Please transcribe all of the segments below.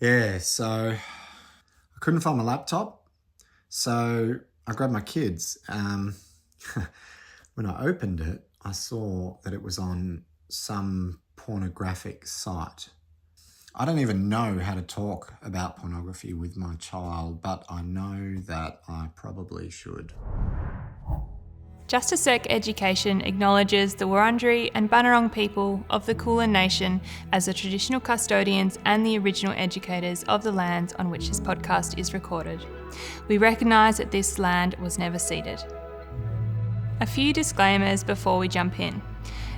Yeah, so I couldn't find my laptop, so I grabbed my kids. When I opened it, I saw that it was on some pornographic site. I don't even know how to talk about pornography with my child, but I know that I probably should. Just a Sec Education acknowledges the Wurundjeri and Bunurong people of the Kulin Nation as the traditional custodians and the original educators of the lands on which this podcast is recorded. We recognise that this land was never ceded. A few disclaimers before we jump in.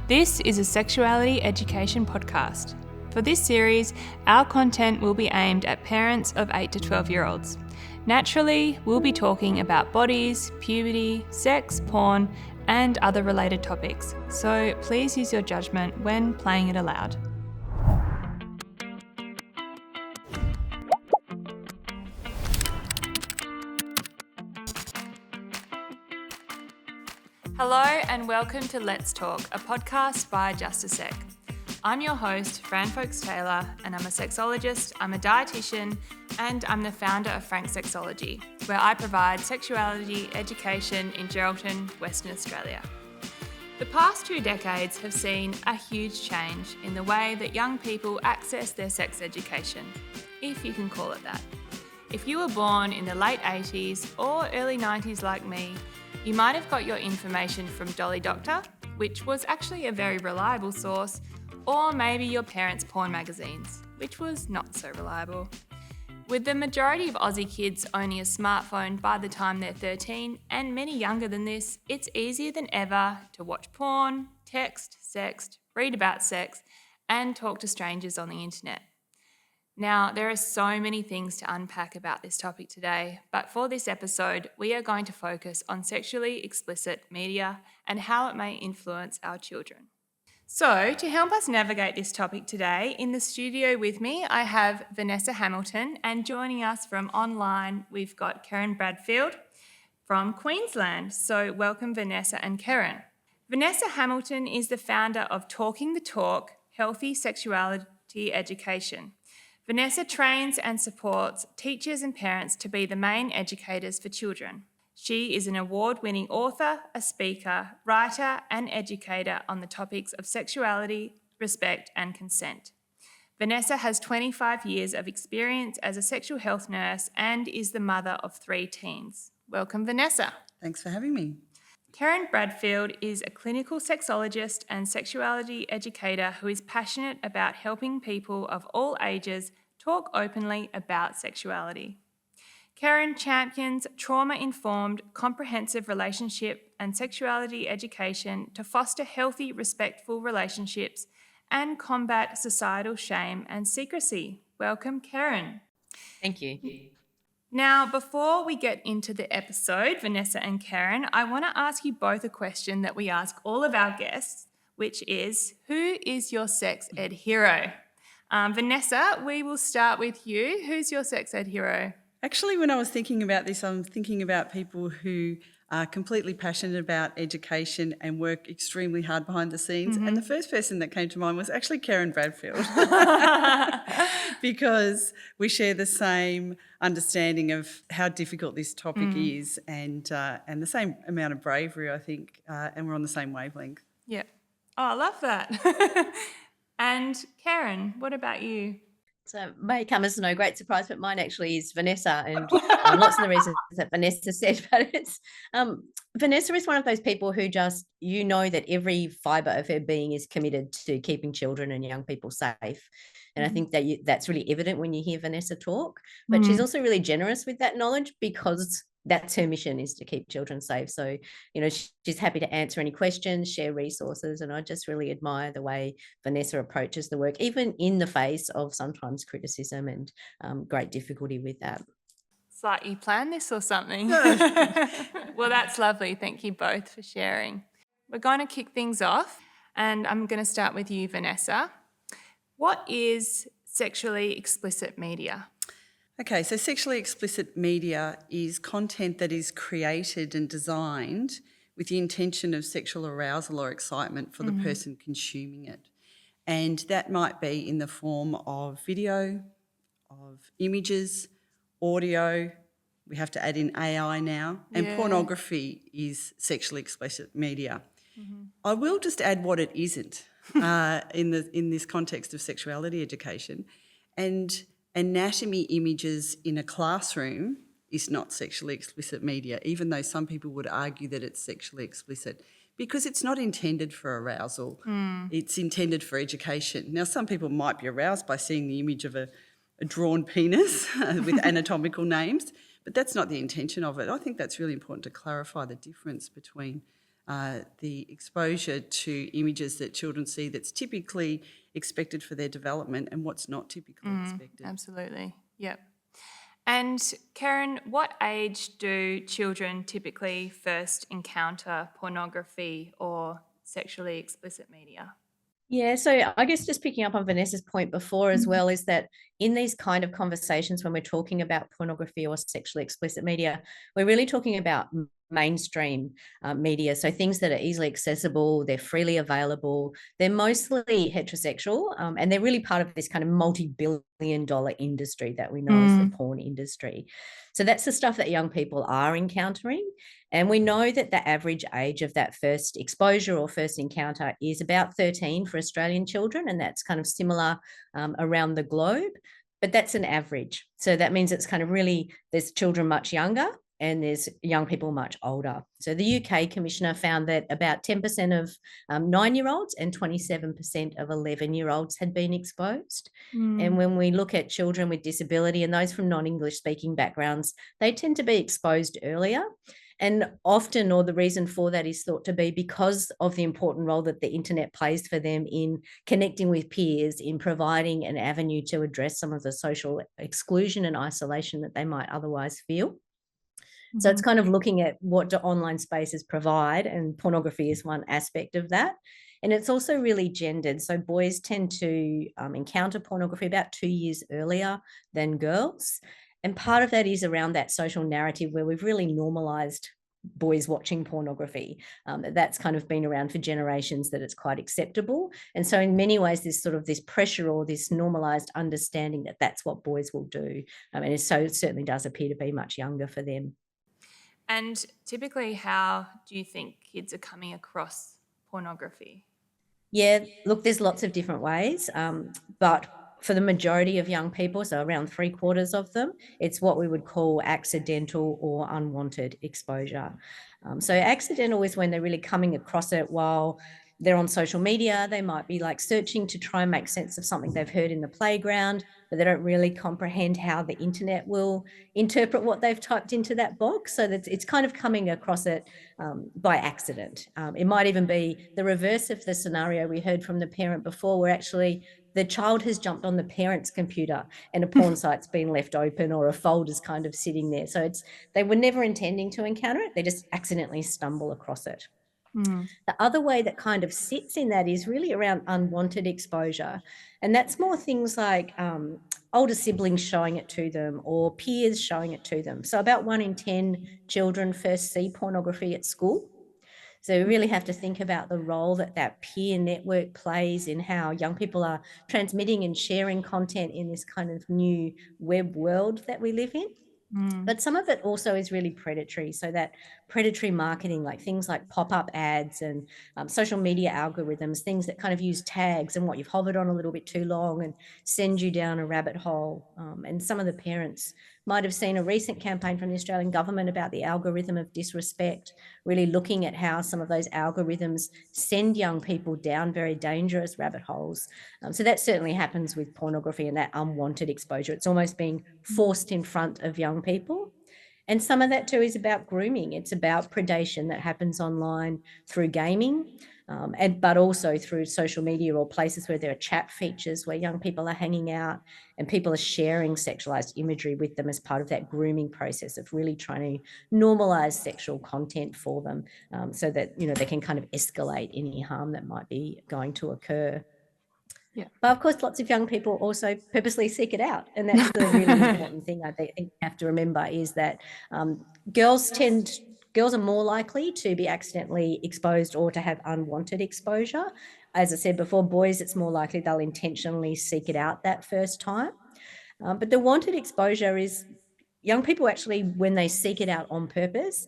This is a sexuality education podcast. For this series, our content will be aimed at parents of 8 to 12-year-olds. Naturally, we'll be talking about bodies, puberty, sex, porn, and other related topics, so please use your judgment when playing it aloud. Hello and welcome to Let's Talk, a podcast by Just a Sec. I'm your host, Fran Folkes-Taylor, and I'm a sexologist, I'm a dietitian, and I'm the founder of Frank Sexology, where I provide sexuality education in Geraldton, Western Australia. The past 2 decades have seen a huge change in the way that young people access their sex education, if you can call it that. If you were born in the late 80s or early 90s like me, you might have got your information from Dolly Doctor, which was actually a very reliable source, or maybe your parents' porn magazines, which was not so reliable. With the majority of Aussie kids owning a smartphone by the time they're 13, and many younger than this, it's easier than ever to watch porn, text, sext, read about sex, and talk to strangers on the internet. Now, there are so many things to unpack about this topic today, but for this episode, we are going to focus on sexually explicit media and how it may influence our children. So, to help us navigate this topic today, in the studio with me, I have Vanessa Hamilton, and joining us from online, we've got Kerrin Bradfield from Queensland. So, welcome Vanessa and Kerrin. Vanessa Hamilton is the founder of Talking the Talk, Healthy Sexuality Education. Vanessa trains and supports teachers and parents to be the main educators for children. She is an award-winning author, a speaker, writer, and educator on the topics of sexuality, respect, and consent. Vanessa has 25 years of experience as a sexual health nurse and is the mother of 3 teens. Welcome, Vanessa. Thanks for having me. Kerrin Bradfield is a clinical sexologist and sexuality educator who is passionate about helping people of all ages talk openly about sexuality. Kerrin champions trauma-informed, comprehensive relationship and sexuality education to foster healthy, respectful relationships and combat societal shame and secrecy. Welcome, Kerrin. Thank you. Now, before we get into the episode, Vanessa and Kerrin, I want to ask you both a question that we ask all of our guests, which is, who is your sex ed hero? Vanessa, we will start with you. Who's your sex ed hero? Actually, when I was thinking about this, I'm thinking about people who are completely passionate about education and work extremely hard behind the scenes. Mm-hmm. And the first person that came to mind was actually Kerrin Bradfield because we share the same understanding of how difficult this topic is and the same amount of bravery, I think, and we're on the same wavelength. Yeah. Oh, I love that. And Kerrin, what about you? So may come as no great surprise, but mine actually is Vanessa, and lots of the reasons that Vanessa said, but it's Vanessa is one of those people who just, that every fibre of her being is committed to keeping children and young people safe. And I think that that's really evident when you hear Vanessa talk, but she's also really generous with that knowledge because that's her mission, is to keep children safe. So, she's happy to answer any questions, share resources. And I just really admire the way Vanessa approaches the work, even in the face of sometimes criticism and great difficulty with that. It's like you planned this or something. Well, that's lovely. Thank you both for sharing. We're going to kick things off, and I'm going to start with you, Vanessa. What is sexually explicit media? Okay, so sexually explicit media is content that is created and designed with the intention of sexual arousal or excitement for the person consuming it. And that might be in the form of video, of images, audio. We have to add in AI now, and pornography is sexually explicit media. I will just add what it isn't in this context of sexuality education, and anatomy images in a classroom is not sexually explicit media, even though some people would argue that it's sexually explicit, because it's not intended for arousal. It's intended for education. Now, some people might be aroused by seeing the image of a drawn penis with anatomical names, but that's not the intention of it. I think that's really important to clarify the difference between the exposure to images that children see that's typically expected for their development and what's not typically expected. Absolutely, yep. And Kerrin, what age do children typically first encounter pornography or sexually explicit media? Yeah, so I guess just picking up on Vanessa's point before as well is that in these kind of conversations when we're talking about pornography or sexually explicit media, we're really talking about mainstream media. So things that are easily accessible, they're freely available, they're mostly heterosexual, and they're really part of this kind of multi-billion-dollar industry that we know as the porn industry. So that's the stuff that young people are encountering. And we know that the average age of that first exposure or first encounter is about 13 for Australian children, and that's kind of similar around the globe, but that's an average. So that means it's kind of really, there's children much younger and there's young people much older. So the UK Commissioner found that about 10% of 9-year-olds and 27% of 11-year-olds had been exposed. And when we look at children with disability and those from non-English speaking backgrounds, they tend to be exposed earlier. And often, or the reason for that is thought to be because of the important role that the internet plays for them in connecting with peers, in providing an avenue to address some of the social exclusion and isolation that they might otherwise feel. So it's kind of looking at what do online spaces provide, and pornography is one aspect of that. And it's also really gendered. So boys tend to encounter pornography about 2 years earlier than girls. And part of that is around that social narrative where we've really normalized boys watching pornography. That's kind of been around for generations, that it's quite acceptable. And so in many ways, there's sort of this pressure or this normalized understanding that that's what boys will do. And so it certainly does appear to be much younger for them. And typically, how do you think kids are coming across pornography? Yeah, look, there's lots of different ways, but for the majority of young people, so around 3/4 of them, it's what we would call accidental or unwanted exposure. So accidental is when they're really coming across it while they're on social media. They might be like searching to try and make sense of something they've heard in the playground, but they don't really comprehend how the internet will interpret what they've typed into that box. So that it's kind of coming across it by accident. It might even be the reverse of the scenario we heard from the parent before, where actually the child has jumped on the parent's computer and a porn site's been left open or a folder's kind of sitting there. So they were never intending to encounter it. They just accidentally stumble across it. The other way that kind of sits in that is really around unwanted exposure. And that's more things like older siblings showing it to them or peers showing it to them. So about 1 in 10 children first see pornography at school. So we really have to think about the role that that peer network plays in how young people are transmitting and sharing content in this kind of new web world that we live in. But some of it also is really predatory. So that predatory marketing, like things like pop-up ads and social media algorithms, things that kind of use tags and what you've hovered on a little bit too long and send you down a rabbit hole. And some of the parents might have seen a recent campaign from the Australian government about the algorithm of disrespect, really looking at how some of those algorithms send young people down very dangerous rabbit holes. So that certainly happens with pornography and that unwanted exposure. It's almost being forced in front of young people. And some of that too is about grooming. It's about predation that happens online through gaming, but also through social media or places where there are chat features where young people are hanging out and people are sharing sexualized imagery with them as part of that grooming process of really trying to normalize sexual content for them, so that, you know, they can kind of escalate any harm that might be going to occur. Yeah. But of course, lots of young people also purposely seek it out. And that's the really important thing I think you have to remember is that girls are more likely to be accidentally exposed or to have unwanted exposure. As I said before, boys, it's more likely they'll intentionally seek it out that first time. But the wanted exposure is young people actually, when they seek it out on purpose,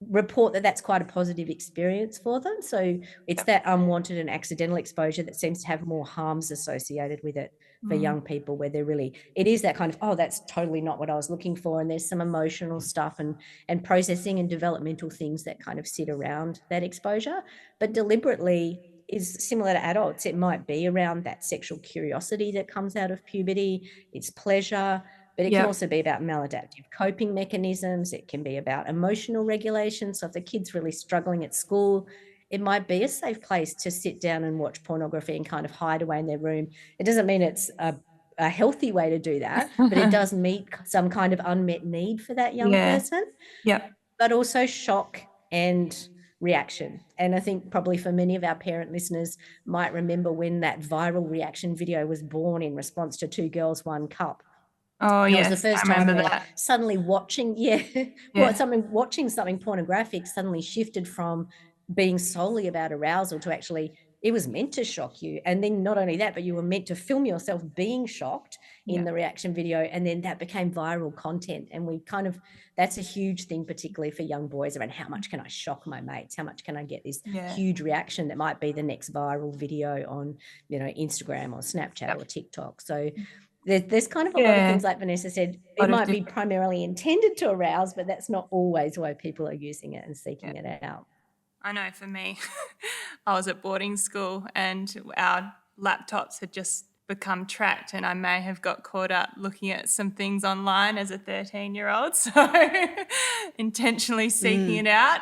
report that that's quite a positive experience for them. So it's that unwanted and accidental exposure that seems to have more harms associated with it for young people, where it is that kind of, oh, that's totally not what I was looking for. And there's some emotional stuff and processing and developmental things that kind of sit around that exposure. But deliberately is similar to adults. It might be around that sexual curiosity that comes out of puberty, it's pleasure, but it can also be about maladaptive coping mechanisms. It can be about emotional regulation. So if the kid's really struggling at school, it might be a safe place to sit down and watch pornography and kind of hide away in their room. It doesn't mean it's a healthy way to do that, but it does meet some kind of unmet need for that young person. Yep. But also shock and reaction. And I think probably for many of our parent listeners might remember when that viral reaction video was born in response to Two Girls, One Cup. Oh, And it was yes, the first I time remember where that. suddenly watching something pornographic suddenly shifted from being solely about arousal to actually, it was meant to shock you. And then not only that, but you were meant to film yourself being shocked in the reaction video. And then that became viral content. And that's a huge thing, particularly for young boys, around how much can I shock my mates? How much can I get this huge reaction that might be the next viral video on, Instagram or Snapchat or TikTok. So there's kind of a lot of things, like Vanessa said, it might be primarily intended to arouse, but that's not always why people are using it and seeking it out. I know for me, I was at boarding school and our laptops had just become tracked, and I may have got caught up looking at some things online as a 13-year-old. So intentionally seeking it out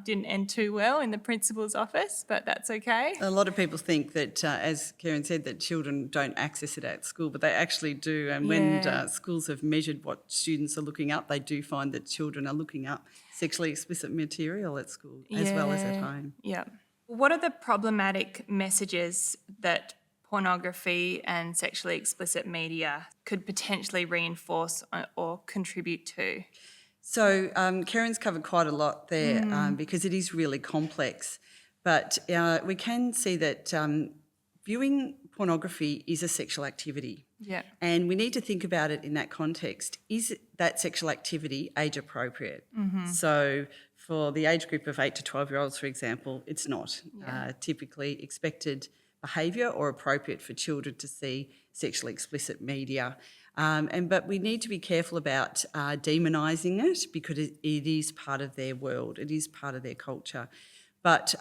didn't end too well in the principal's office, but that's okay. A lot of people think that, as Kerrin said, that children don't access it at school, but they actually do. And when schools have measured what students are looking up, they do find that children are looking up sexually explicit material at school as well as at home. Yeah. What are the problematic messages that pornography and sexually explicit media could potentially reinforce or contribute to? So Kerrin's covered quite a lot there because it is really complex. But we can see that viewing pornography is a sexual activity. Yeah. And we need to think about it in that context. Is that sexual activity age appropriate? So for the age group of 8 to 12-year-olds, for example, it's not typically expected behaviour or appropriate for children to see sexually explicit media. But we need to be careful about demonising it, because it is part of their world, it is part of their culture. But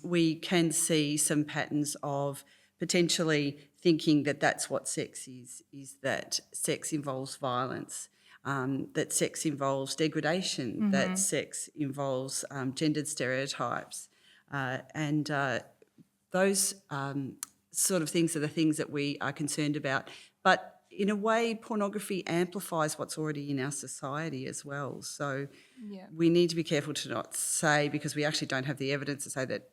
we can see some patterns of potentially thinking that that's what sex is that sex involves violence, that sex involves degradation, that sex involves gendered stereotypes, and those sort of things are the things that we are concerned about. But in a way, pornography amplifies what's already in our society as well. So we need to be careful to not say, because we actually don't have the evidence to say that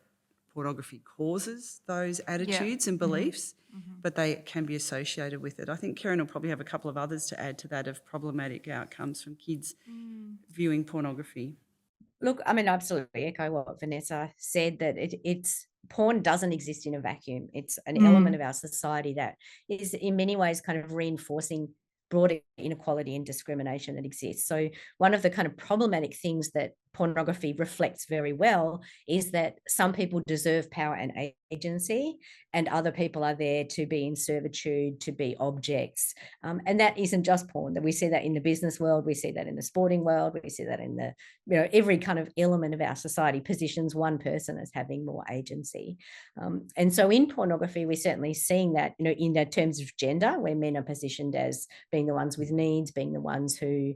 pornography causes those attitudes and beliefs, but they can be associated with it. I think Kerrin will probably have a couple of others to add to that of problematic outcomes from kids viewing pornography. Look, I mean, I absolutely echo what Vanessa said, that it's porn doesn't exist in a vacuum. It's an element of our society that is in many ways kind of reinforcing broader inequality and discrimination that exists. So one of the kind of problematic things that pornography reflects very well is that some people deserve power and agency, and other people are there to be in servitude, to be objects. And that isn't just porn. That we see that in the business world, we see that in the sporting world, we see that in the, every kind of element of our society positions one person as having more agency. And so in pornography, we're certainly seeing that, in the terms of gender, where men are positioned as being the ones with needs, being the ones who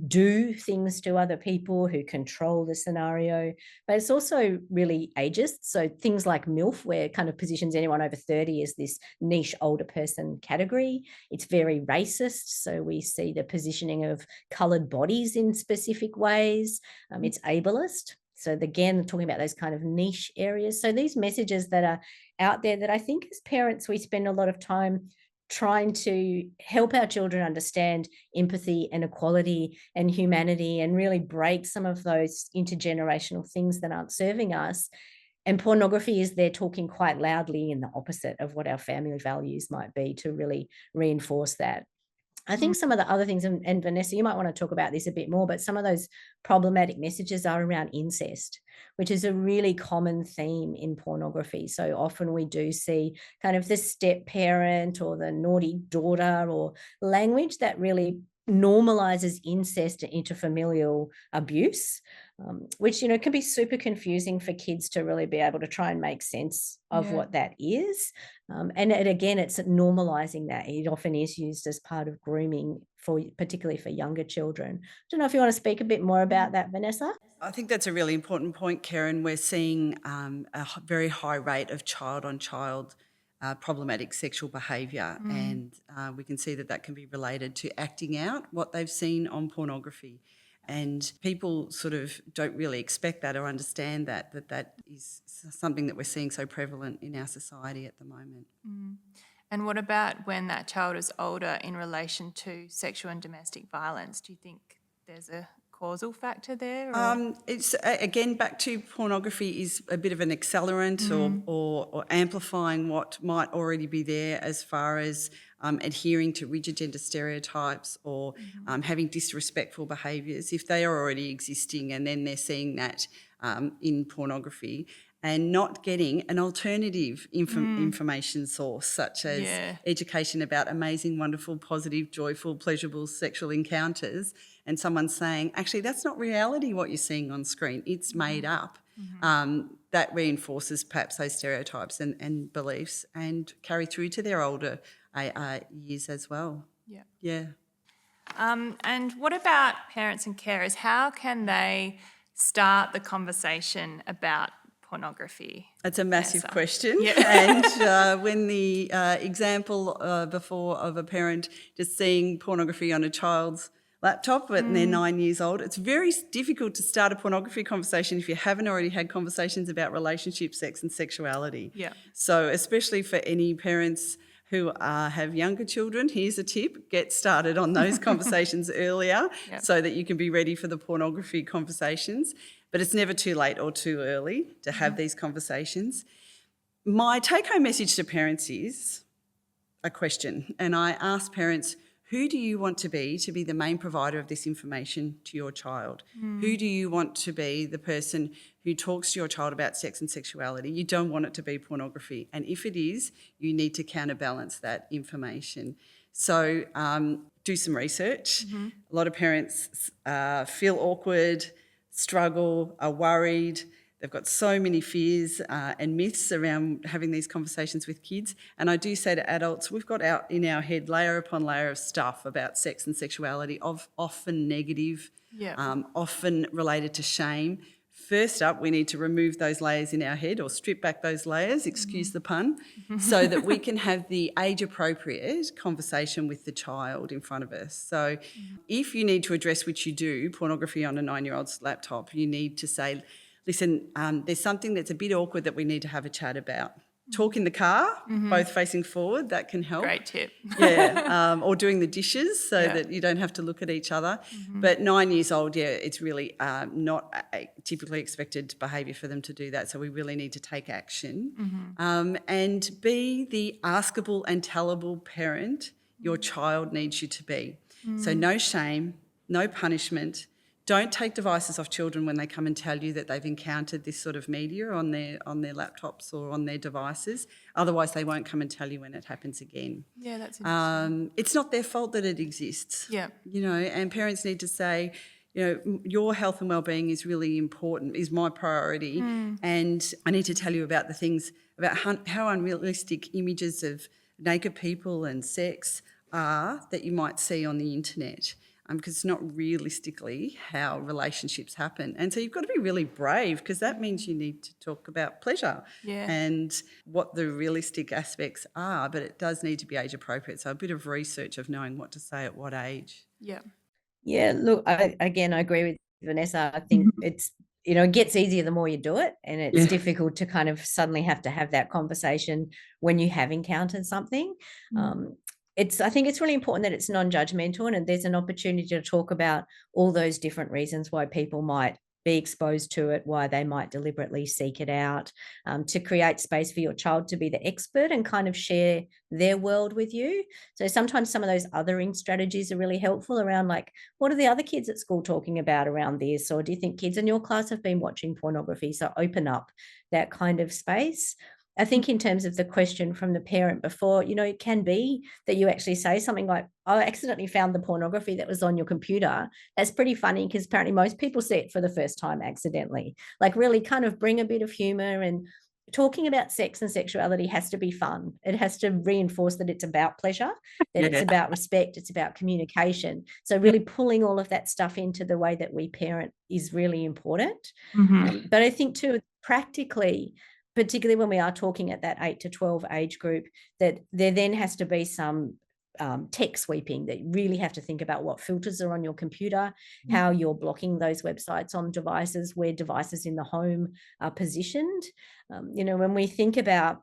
do things to other people, who control the scenario. But it's also really ageist. So things like MILF, where kind of positions anyone over 30 as this niche older person category. It's very racist. So we see the positioning of coloured bodies in specific ways. It's ableist. So again, talking about those kind of niche areas. So these messages that are out there that I think as parents, we spend a lot of time trying to help our children understand empathy and equality and humanity, and really break some of those intergenerational things that aren't serving us. And pornography is there talking quite loudly in the opposite of what our family values might be, to really reinforce that. I think some of the other things, and Vanessa, you might want to talk about this a bit more, but some of those problematic messages are around incest, which is a really common theme in pornography. So often we do see kind of the step parent or the naughty daughter, or language that really normalizes incest and interfamilial abuse, which, can be super confusing for kids to really be able to try and make sense of what that is. And again, it's normalizing that. It often is used as part of grooming, particularly for younger children. I don't know if you want to speak a bit more about that, Vanessa. I think that's a really important point, Kerrin. We're seeing very high rate of child-on-child problematic sexual behaviour, and we can see that can be related to acting out what they've seen on pornography. And people sort of don't really expect that or understand that is something that we're seeing so prevalent in our society at the moment. And what about when that child is older in relation to sexual and domestic violence? Do you think there's a causal factor there? It's again back to pornography is a bit of an accelerant or amplifying what might already be there, as far as adhering to rigid gender stereotypes or having disrespectful behaviours, if they are already existing and then they're seeing that in pornography, and not getting an alternative information source, such as education about amazing, wonderful, positive, joyful, pleasurable sexual encounters, and someone saying, actually, that's not reality what you're seeing on screen, it's made up. That reinforces perhaps those stereotypes and beliefs, and carry through to their older years as well. Yeah. And what about parents and carers? How can they start the conversation about pornography? That's a massive question. Yeah. And when the example before of a parent just seeing pornography on a child's laptop when they're 9 years old, it's very difficult to start a pornography conversation if you haven't already had conversations about relationship, sex and sexuality. Yeah. So especially for any parents who have younger children, here's a tip: get started on those conversations earlier so that you can be ready for the pornography conversations. But it's never too late or too early to have these conversations. My take-home message to parents is a question, and I ask parents, who do you want to be the main provider of this information to your child? Who do you want to be the person who talks to your child about sex and sexuality? You don't want it to be pornography. And if it is, you need to counterbalance that information. So do some research. A lot of parents feel awkward, struggle, are worried. They've got so many fears and myths around having these conversations with kids. And I do say to adults, we've got in our head layer upon layer of stuff about sex and sexuality, often negative, often related to shame. First up, we need to remove those layers in our head, or strip back those layers, excuse the pun, so that we can have the age-appropriate conversation with the child in front of us. So if you need to address, which you do, pornography on a 9-year-old's laptop, you need to say, listen, there's something that's a bit awkward that we need to have a chat about. Talk in the car, both facing forward, that can help. Great tip. Or doing the dishes so that you don't have to look at each other. But 9 years old, it's really not a typically expected behaviour for them to do that. So we really need to take action and be the askable and tellable parent your child needs you to be. So no shame, no punishment. Don't take devices off children when they come and tell you that they've encountered this sort of media on their laptops or on their devices. Otherwise, they won't come and tell you when it happens again. Yeah, that's interesting. It's not their fault that it exists. Yeah. And parents need to say, your health and well-being is really important, is my priority, and I need to tell you about the things, about how unrealistic images of naked people and sex are that you might see on the internet. Because it's not realistically how relationships happen. And so you've got to be really brave, because that means you need to talk about pleasure and what the realistic aspects are, but it does need to be age appropriate. So a bit of research of knowing what to say at what age. Yeah. Yeah, look, I agree with Vanessa. I think it's, it gets easier the more you do it, and it's difficult to kind of suddenly have to have that conversation when you have encountered something. I think it's really important that it's non-judgmental, and there's an opportunity to talk about all those different reasons why people might be exposed to it, why they might deliberately seek it out, to create space for your child to be the expert and kind of share their world with you. So sometimes some of those othering strategies are really helpful around, like, what are the other kids at school talking about around this? Or do you think kids in your class have been watching pornography? So open up that kind of space. I think in terms of the question from the parent before, it can be that you actually say something like, I accidentally found the pornography that was on your computer. That's pretty funny because apparently most people see it for the first time accidentally. Like, really kind of bring a bit of humor, and talking about sex and sexuality has to be fun. It has to reinforce that it's about pleasure, that it's about respect, it's about communication. So really pulling all of that stuff into the way that we parent is really important. But I think too, practically, particularly when we are talking at that 8 to 12 age group, that there then has to be some tech sweeping, that you really have to think about what filters are on your computer, how you're blocking those websites on devices, where devices in the home are positioned. When we think about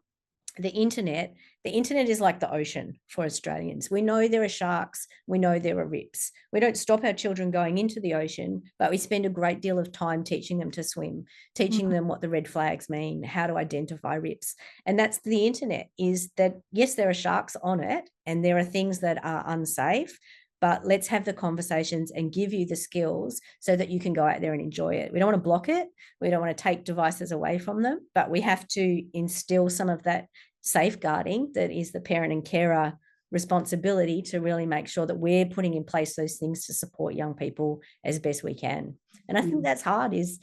the internet is like the ocean for Australians. We know there are sharks, we know there are rips. We don't stop our children going into the ocean, but we spend a great deal of time teaching them to swim, teaching them what the red flags mean, how to identify rips. And that's the internet, is that, yes, there are sharks on it and there are things that are unsafe, but let's have the conversations and give you the skills so that you can go out there and enjoy it. We don't want to block it. We don't want to take devices away from them, but we have to instill some of that safeguarding that is the parent and carer responsibility, to really make sure that we're putting in place those things to support young people as best we can. And I think that's hard, is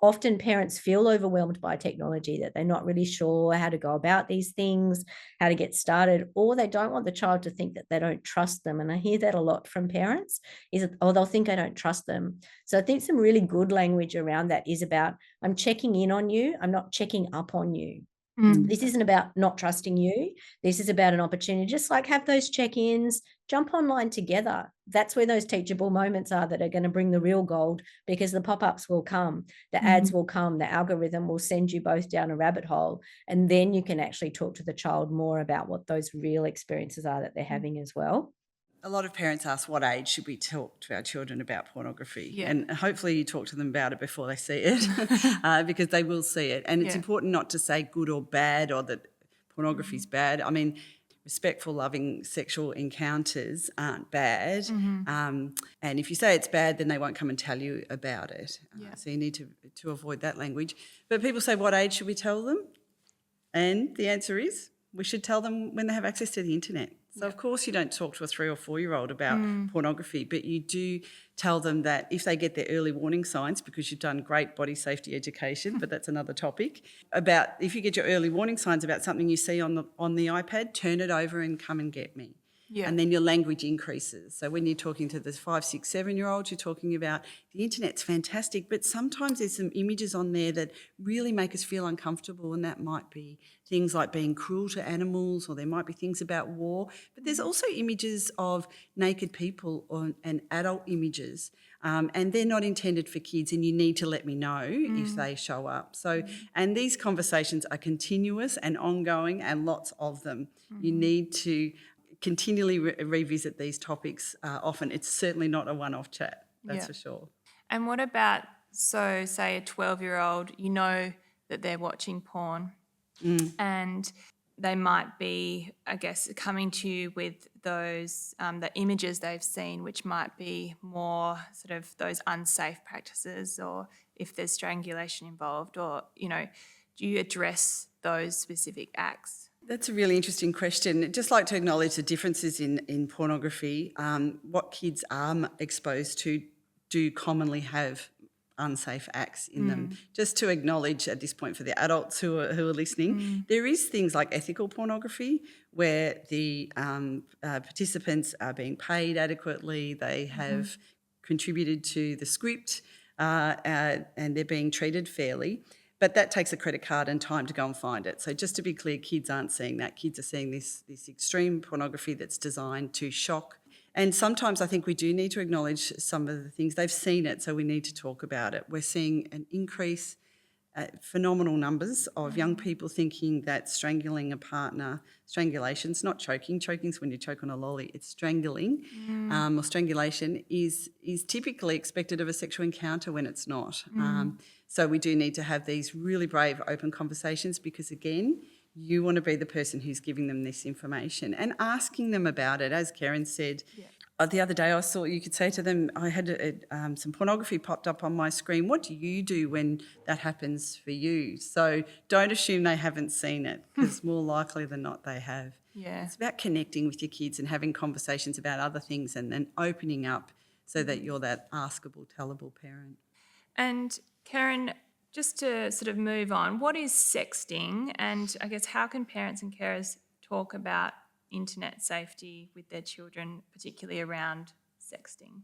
often parents feel overwhelmed by technology, that they're not really sure how to go about these things, how to get started, or they don't want the child to think that they don't trust them. And I hear that a lot from parents, is that, oh, they'll think I don't trust them. So I think some really good language around that is about, I'm checking in on you, I'm not checking up on you. This isn't about not trusting you. This is about an opportunity, just like have those check-ins, jump online together. That's where those teachable moments are that are going to bring the real gold, because the pop-ups will come, the ads will come, the algorithm will send you both down a rabbit hole. And then you can actually talk to the child more about what those real experiences are that they're having as well. A lot of parents ask, what age should we talk to our children about pornography? Yeah. And hopefully you talk to them about it before they see it, because they will see it. And it's important not to say good or bad, or that pornography is bad. I mean, respectful, loving sexual encounters aren't bad. And if you say it's bad, then they won't come and tell you about it. So you need to avoid that language. But people say, what age should we tell them? And the answer is, we should tell them when they have access to the internet. So, of course, you don't talk to a 3 or 4-year-old about pornography, but you do tell them that if they get their early warning signs, because you've done great body safety education, but that's another topic, about if you get your early warning signs about something you see on the iPad, turn it over and come and get me. And then your language increases. So when you're talking to the 5, 6, 7-year-olds, you're talking about the internet's fantastic, but sometimes there's some images on there that really make us feel uncomfortable, and that might be things like being cruel to animals, or there might be things about war. But there's also images of naked people and adult images, and they're not intended for kids, and you need to let me know if they show up. So, and these conversations are continuous and ongoing, and lots of them. You need to continually revisit these topics often. It's certainly not a one-off chat, that's for sure. And what about, so say a 12-year-old, you know that they're watching porn and they might be, I guess, coming to you with those, the images they've seen, which might be more sort of those unsafe practices, or if there's strangulation involved, or, do you address those specific acts? That's a really interesting question. I'd just like to acknowledge the differences in pornography. What kids are exposed to do commonly have unsafe acts in them. Just to acknowledge at this point for the adults who are listening, there is things like ethical pornography, where the participants are being paid adequately, they have contributed to the script, and they're being treated fairly. But that takes a credit card and time to go and find it. So just to be clear, kids aren't seeing that. Kids are seeing this extreme pornography that's designed to shock. And sometimes I think we do need to acknowledge some of the things. They've seen it, so we need to talk about it. We're seeing an increase phenomenal numbers of young people thinking that strangling a partner, strangulation's not choking. Choking's when you choke on a lolly. It's strangling, or strangulation is typically expected of a sexual encounter when it's not. So we do need to have these really brave, open conversations because, again, you want to be the person who's giving them this information and asking them about it. As Kerrin said, the other day I saw, you could say to them, I had some pornography popped up on my screen. What do you do when that happens for you? So don't assume they haven't seen it, because more likely than not they have. Yeah. It's about connecting with your kids and having conversations about other things and then opening up so that you're that askable, tellable parent. And Kerrin, just to sort of move on, what is sexting, and I guess how can parents and carers talk about internet safety with their children, particularly around sexting?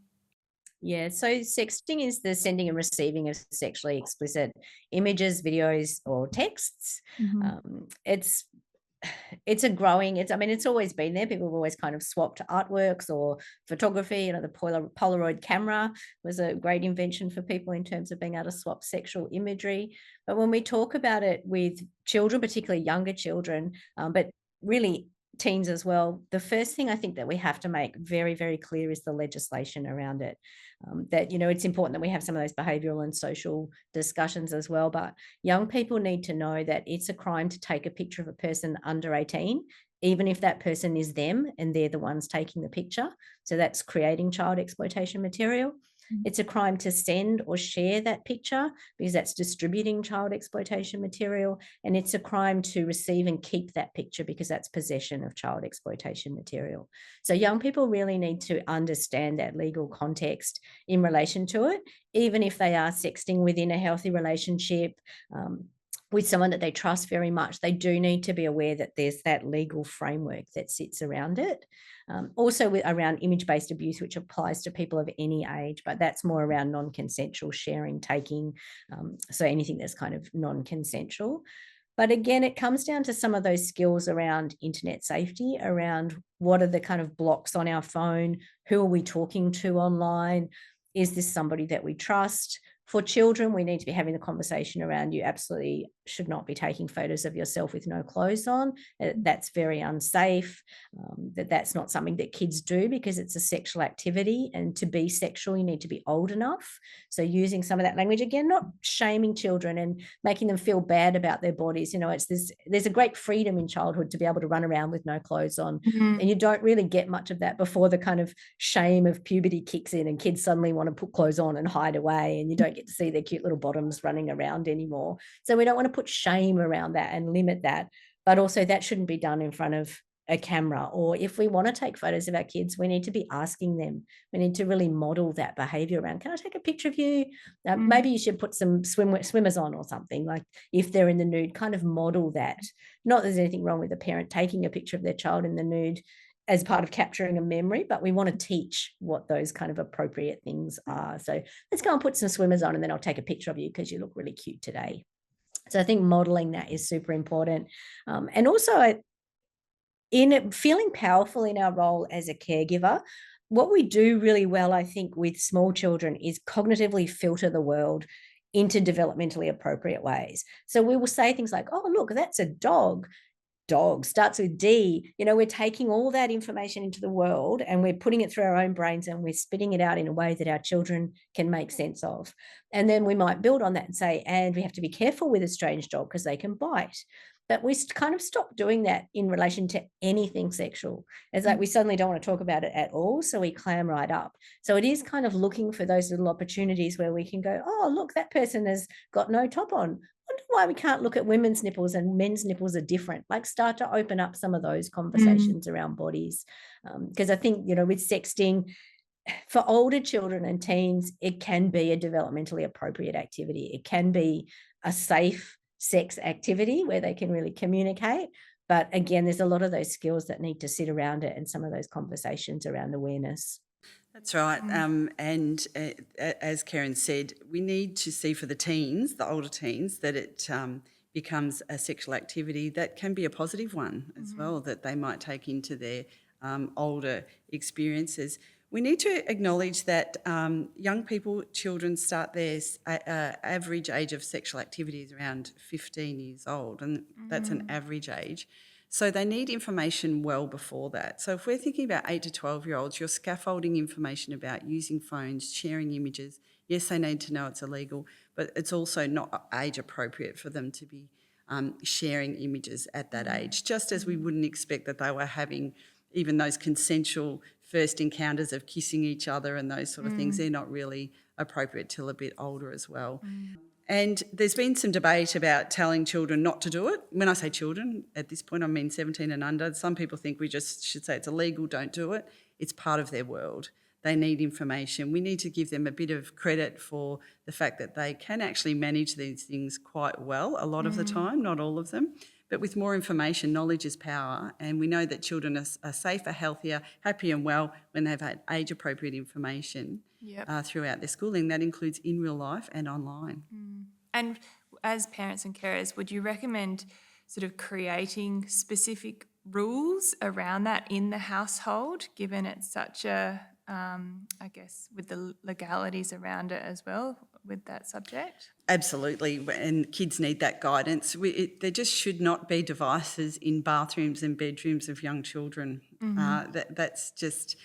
Yeah, so sexting is the sending and receiving of sexually explicit images, videos, or texts. It's always been there. People have always kind of swapped artworks or photography. The Polaroid camera was a great invention for people in terms of being able to swap sexual imagery. But when we talk about it with children, particularly younger children, but really teens as well, the first thing I think that we have to make very, very clear is the legislation around it. That, it's important that we have some of those behavioural and social discussions as well. But young people need to know that it's a crime to take a picture of a person under 18, even if that person is them and they're the ones taking the picture. So that's creating child exploitation material. It's a crime to send or share that picture because that's distributing child exploitation material. And it's a crime to receive and keep that picture because that's possession of child exploitation material. So young people really need to understand that legal context in relation to it, even if they are sexting within a healthy relationship, with someone that they trust very much. They do need to be aware that there's that legal framework that sits around it. Also around image-based abuse, which applies to people of any age, but that's more around non-consensual sharing, taking, so anything that's kind of non-consensual. But again, it comes down to some of those skills around internet safety, around what are the kind of blocks on our phone, who are we talking to online, is this somebody that we trust? For children, we need to be having the conversation around you absolutely should not be taking photos of yourself with no clothes on. That's very unsafe. That's not something that kids do because it's a sexual activity, and to be sexual, you need to be old enough. So using some of that language, again, not shaming children and making them feel bad about their bodies. There's a great freedom in childhood to be able to run around with no clothes on. And you don't really get much of that before the kind of shame of puberty kicks in and kids suddenly want to put clothes on and hide away, and you don't get to see their cute little bottoms running around anymore. So we don't want to put shame around that and limit that, but also that shouldn't be done in front of a camera. Or if we want to take photos of our kids, we need to be asking them. We need to really model that behavior around, can I take a picture of you? Maybe you should put some swimmers on or something, like if they're in the nude, kind of model that. Not that there's anything wrong with a parent taking a picture of their child in the nude as part of capturing a memory, but we want to teach what those kind of appropriate things are. So let's go and put some swimmers on and then I'll take a picture of you because you look really cute today. So I think modeling that is super important. And also in feeling powerful in our role as a caregiver, what we do really well, I think, with small children is cognitively filter the world into developmentally appropriate ways. So we will say things like, oh, look, that's a dog. Dog starts with D. We're taking all that information into the world and we're putting it through our own brains and we're spitting it out in a way that our children can make sense of. And then we might build on that and say, and we have to be careful with a strange dog because they can bite. But we kind of stop doing that in relation to anything sexual. It's like we suddenly don't want to talk about it at all, so we clam right up. So it is kind of looking for those little opportunities where we can go, oh, look, that person has got no top on. Wonder why we can't look at women's nipples and men's nipples are different. Like start to open up some of those conversations around bodies. Because I think, with sexting, for older children and teens, it can be a developmentally appropriate activity. It can be a safe sex activity where they can really communicate. But again, there's a lot of those skills that need to sit around it and some of those conversations around awareness. That's right. And as Kerrin said, we need to see for the teens, the older teens, that it becomes a sexual activity that can be a positive one as well, that they might take into their older experiences. We need to acknowledge that young people, children, start their average age of sexual activity is around 15 years old, and that's an average age. So they need information well before that. So if we're thinking about 8 to 12-year-olds, you're scaffolding information about using phones, sharing images. Yes, they need to know it's illegal, but it's also not age appropriate for them to be sharing images at that age, just as we wouldn't expect that they were having even those consensual first encounters of kissing each other and those sort of things. They're not really appropriate till a bit older as well. And there's been some debate about telling children not to do it. When I say children, at this point I mean 17 and under. Some people think we just should say it's illegal, don't do it. It's part of their world. They need information. We need to give them a bit of credit for the fact that they can actually manage these things quite well a lot of the time, not all of them. But with more information, knowledge is power, and we know that children are safer, healthier, happy and well when they've had age-appropriate information throughout their schooling. That includes in real life and online. And as parents and carers, would you recommend sort of creating specific rules around that in the household, given it's such a, I guess, with the legalities around it as well with that subject? Absolutely, and kids need that guidance. There just should not be devices in bathrooms and bedrooms of young children. That's just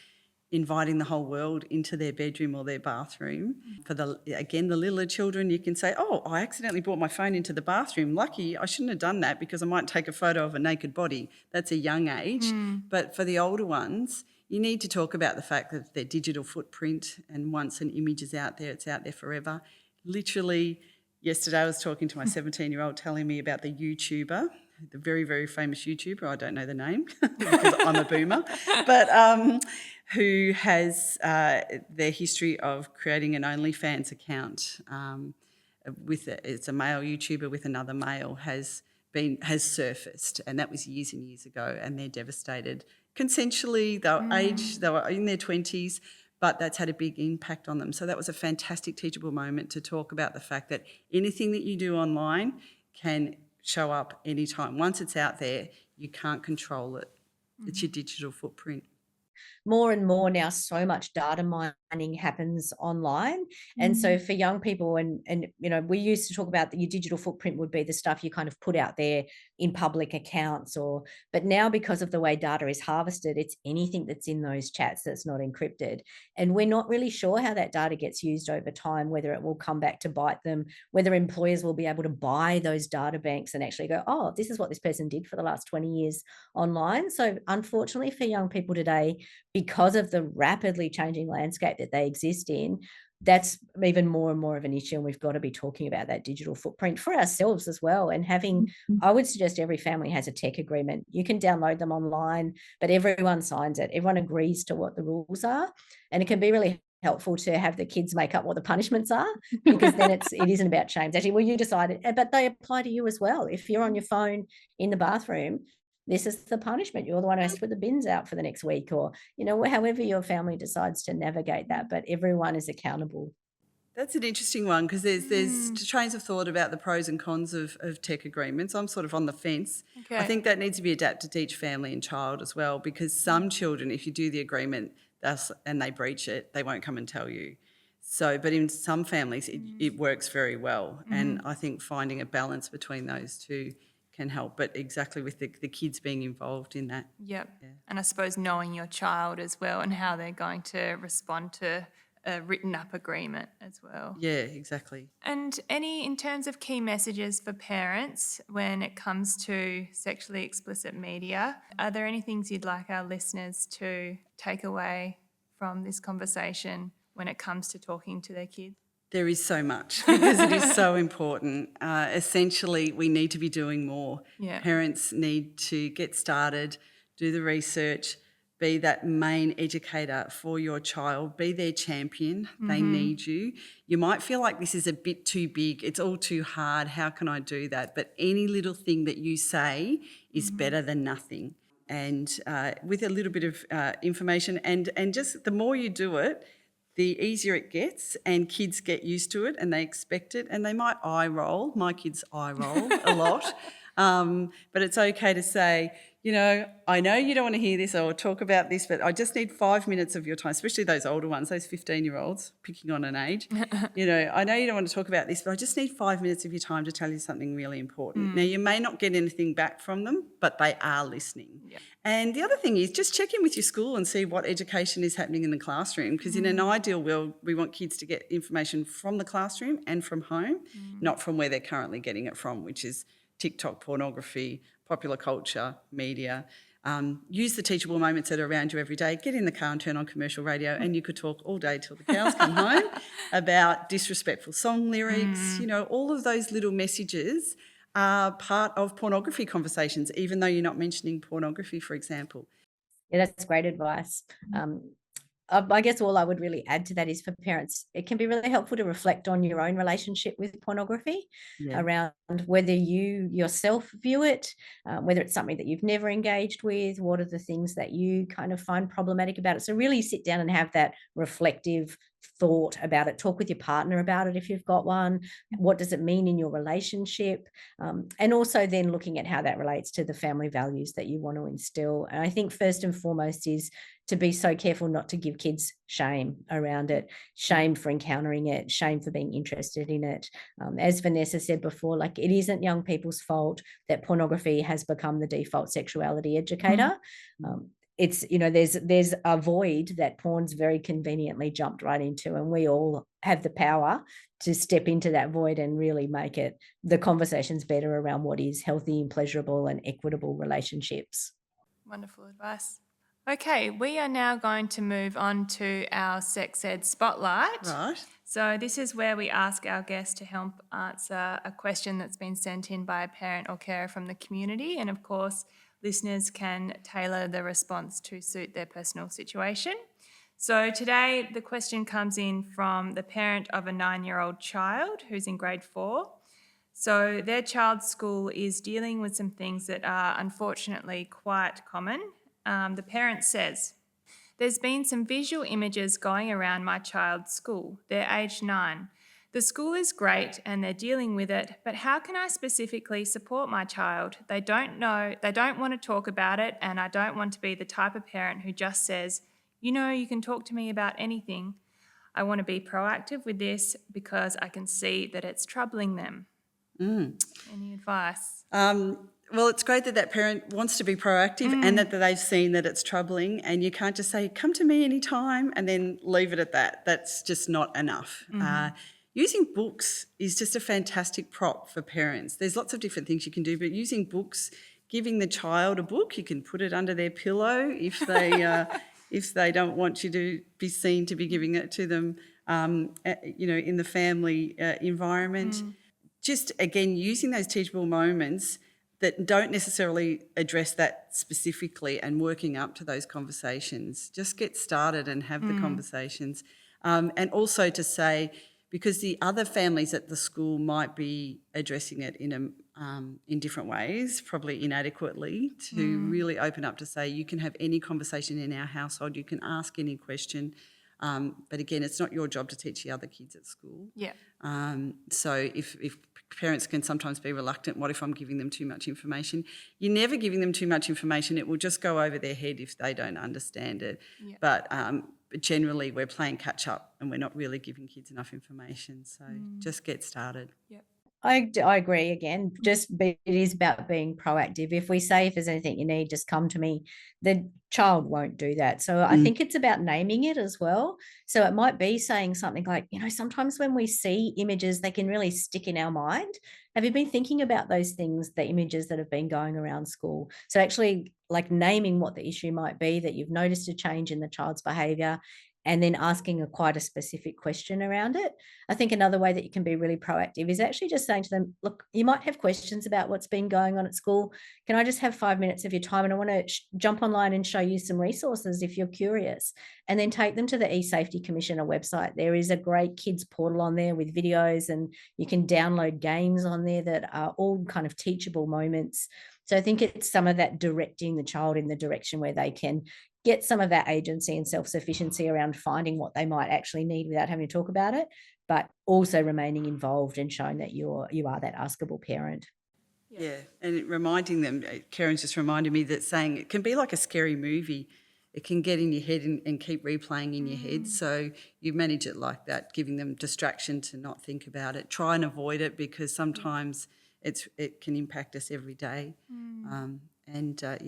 inviting the whole world into their bedroom or their bathroom. For the littler children, you can say, oh, I accidentally brought my phone into the bathroom. Lucky, I shouldn't have done that because I might take a photo of a naked body. That's a young age. But for the older ones, you need to talk about the fact that their digital footprint, and once an image is out there, it's out there forever. Literally, yesterday I was talking to my 17-year-old telling me about the YouTuber, the very, very famous YouTuber, I don't know the name because I'm a boomer, but who has their history of creating an OnlyFans account it's a male YouTuber with another male has surfaced, and that was years and years ago, and they're devastated. Consensually, they were in their 20s, but that's had a big impact on them. So that was a fantastic teachable moment to talk about the fact that anything that you do online can show up anytime. Once it's out there, you can't control it. It's your digital footprint. More and more now, so much data mining happens online. And so for young people, and you know, we used to talk about that your digital footprint would be the stuff you kind of put out there in public accounts, but now because of the way data is harvested, it's anything that's in those chats that's not encrypted. And we're not really sure how that data gets used over time, whether it will come back to bite them, whether employers will be able to buy those data banks and actually go, oh, this is what this person did for the last 20 years online. So unfortunately for young people today, because of the rapidly changing landscape that they exist in, that's even more and more of an issue. And we've got to be talking about that digital footprint for ourselves as well. And I would suggest every family has a tech agreement. You can download them online, but everyone signs it. Everyone agrees to what the rules are. And it can be really helpful to have the kids make up what the punishments are, because then it isn't about shame. It's actually, well, you decided, but they apply to you as well. If you're on your phone in the bathroom, this is the punishment. You're the one who has to put the bins out for the next week, or, you know, however your family decides to navigate that, but everyone is accountable. That's an interesting one, because there's trains of thought about the pros and cons of tech agreements. I'm sort of on the fence. Okay. I think that needs to be adapted to each family and child as well, because some children, if you do the agreement and they breach it, they won't come and tell you. So, but in some families, it works very well. And I think finding a balance between those two can help, but exactly with the kids being involved in that. Yep. Yeah. And I suppose knowing your child as well and how they're going to respond to a written up agreement as well. Yeah, exactly. And in terms of key messages for parents when it comes to sexually explicit media, are there any things you'd like our listeners to take away from this conversation when it comes to talking to their kids? There is so much, because it is so important. Essentially, we need to be doing more. Yeah. Parents need to get started, do the research, be that main educator for your child, be their champion. They need you. You might feel like this is a bit too big, it's all too hard, how can I do that? But any little thing that you say is better than nothing. And with a little bit of information and just the more you do it, the easier it gets, and kids get used to it and they expect it, and they might eye roll. My kids eye roll a lot. But it's okay to say, I know you don't want to hear this or talk about this, but I just need 5 minutes of your time, especially those older ones, those 15-year-olds, picking on an age. I know you don't want to talk about this, but I just need 5 minutes of your time to tell you something really important. Now, you may not get anything back from them, but they are listening. Yeah. And the other thing is just check in with your school and see what education is happening in the classroom, because in an ideal world, we want kids to get information from the classroom and from home, not from where they're currently getting it from, which is TikTok, pornography, popular culture, media. Use the teachable moments that are around you every day. Get in the car and turn on commercial radio, and you could talk all day till the cows come home about disrespectful song lyrics. All of those little messages are part of pornography conversations, even though you're not mentioning pornography, for example. Yeah, that's great advice. I guess all I would really add to that is for parents, it can be really helpful to reflect on your own relationship with pornography, around whether you yourself view it, whether it's something that you've never engaged with, what are the things that you kind of find problematic about it. So really sit down and have that reflective thought about it. Talk with your partner about it if you've got one. What does it mean in your relationship? And also then looking at how that relates to the family values that you want to instill. And I think first and foremost is to be so careful not to give kids shame around it, shame for encountering it, shame for being interested in it. As Vanessa said before, like, it isn't young people's fault that pornography has become the default sexuality educator. It's, there's a void that porn's very conveniently jumped right into, and we all have the power to step into that void and really make it the conversations better around what is healthy and pleasurable and equitable relationships. Wonderful advice. Okay, we are now going to move on to our Sex Ed Spotlight. Right. So this is where we ask our guests to help answer a question that's been sent in by a parent or carer from the community. And of course, listeners can tailor the response to suit their personal situation. So today the question comes in from the parent of a 9-year-old child who's in grade 4. So their child's school is dealing with some things that are unfortunately quite common. The parent says, "There's been some visual images going around my child's school. They're aged 9. The school is great and they're dealing with it, but how can I specifically support my child? They don't want to talk about it, and I don't want to be the type of parent who just says, you can talk to me about anything. I want to be proactive with this because I can see that it's troubling them." Any advice? Well, it's great that parent wants to be proactive and that they've seen that it's troubling, and you can't just say, come to me anytime and then leave it at that. That's just not enough. Using books is just a fantastic prop for parents. There's lots of different things you can do, but using books, giving the child a book, you can put it under their pillow if they don't want you to be seen to be giving it to them, in the family environment. Just, again, using those teachable moments that don't necessarily address that specifically and working up to those conversations. Just get started and have the conversations. And also to say, because the other families at the school might be addressing it in different ways, probably inadequately, to really open up to say, you can have any conversation in our household, you can ask any question. But again, it's not your job to teach the other kids at school. Yeah. So if parents can sometimes be reluctant, what if I'm giving them too much information? You're never giving them too much information. It will just go over their head if they don't understand it. Yeah. But generally we're playing catch up and we're not really giving kids enough information. So just get started. Yep. I agree again. It is about being proactive. If we say, if there's anything you need, just come to me, the child won't do that. So I think it's about naming it as well. So it might be saying something like, sometimes when we see images, they can really stick in our mind. Have you been thinking about those things, the images that have been going around school? So actually, like, naming what the issue might be, that you've noticed a change in the child's behaviour, and then asking quite a specific question around it. I think another way that you can be really proactive is actually just saying to them, look, you might have questions about what's been going on at school. Can I just have 5 minutes of your time? And I want to jump online and show you some resources if you're curious. And then take them to the eSafety Commissioner website. There is a great kids portal on there with videos, and you can download games on there that are all kind of teachable moments. So I think it's some of that directing the child in the direction where they can get some of that agency and self-sufficiency around finding what they might actually need without having to talk about it, but also remaining involved and showing that you are that askable parent. Yeah, and reminding them, Kerrin's just reminded me that saying it can be like a scary movie. It can get in your head and keep replaying in your head. So you manage it like that, giving them distraction to not think about it. Try and avoid it because sometimes it can impact us every day.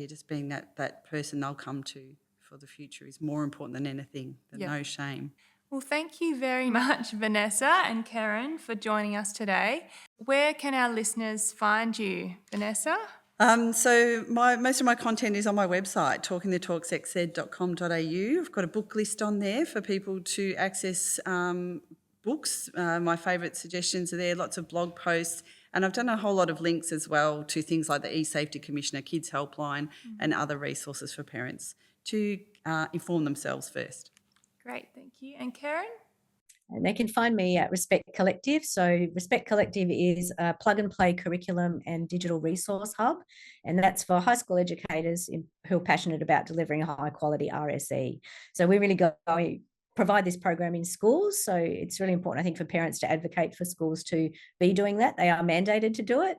Just being that person they'll come to for the future is more important than anything. No shame. Well, thank you very much, Vanessa and Kerrin, for joining us today. Where can our listeners find you, Vanessa? So most of my content is on my website, talkingthetalksexed.com.au. I've got a book list on there for people to access books. My favourite suggestions are there, lots of blog posts, and I've done a whole lot of links as well to things like the E-Safety Commissioner, Kids Helpline, and other resources for parents to inform themselves first. Great, thank you. And Kerrin? And they can find me at Respect Collective. So Respect Collective is a plug-and-play curriculum and digital resource hub, and that's for high school educators who are passionate about delivering a high-quality RSE. So we really provide this program in schools, so it's really important, I think, for parents to advocate for schools to be doing that. They are mandated to do it,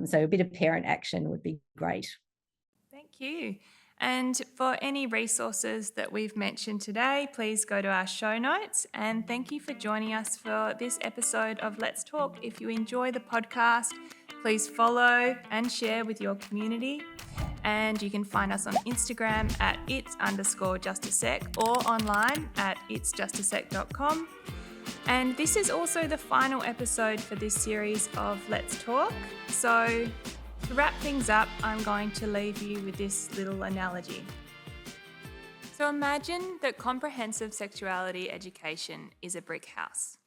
so a bit of parent action would be great. Thank you. And for any resources that we've mentioned today, please go to our show notes. And thank you for joining us for this episode of Let's Talk. If you enjoy the podcast, please follow and share with your community. And you can find us on Instagram at its_justasec or online at itsjustasec.com. And this is also the final episode for this series of Let's Talk. So to wrap things up, I'm going to leave you with this little analogy. So imagine that comprehensive sexuality education is a brick house.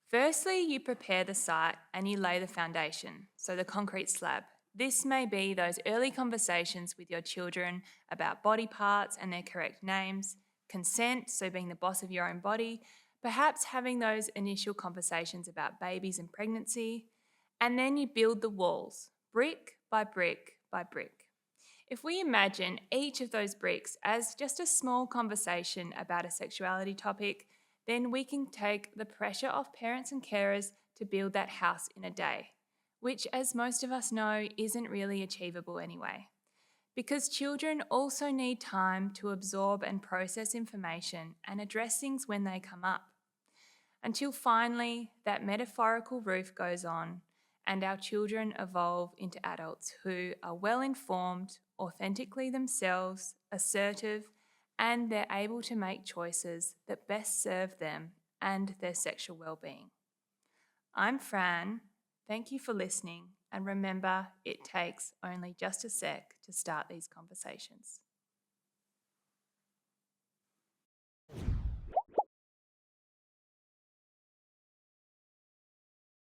Firstly, you prepare the site and you lay the foundation, so the concrete slab. This may be those early conversations with your children about body parts and their correct names, consent, so being the boss of your own body, perhaps having those initial conversations about babies and pregnancy, and then you build the walls, brick by brick by brick. If we imagine each of those bricks as just a small conversation about a sexuality topic, then we can take the pressure off parents and carers to build that house in a day, which, as most of us know, isn't really achievable anyway. Because children also need time to absorb and process information and address things when they come up, until finally that metaphorical roof goes on and our children evolve into adults who are well-informed, authentically themselves, assertive, and they're able to make choices that best serve them and their sexual well-being. I'm Fran. Thank you for listening, and remember, it takes only just a sec to start these conversations.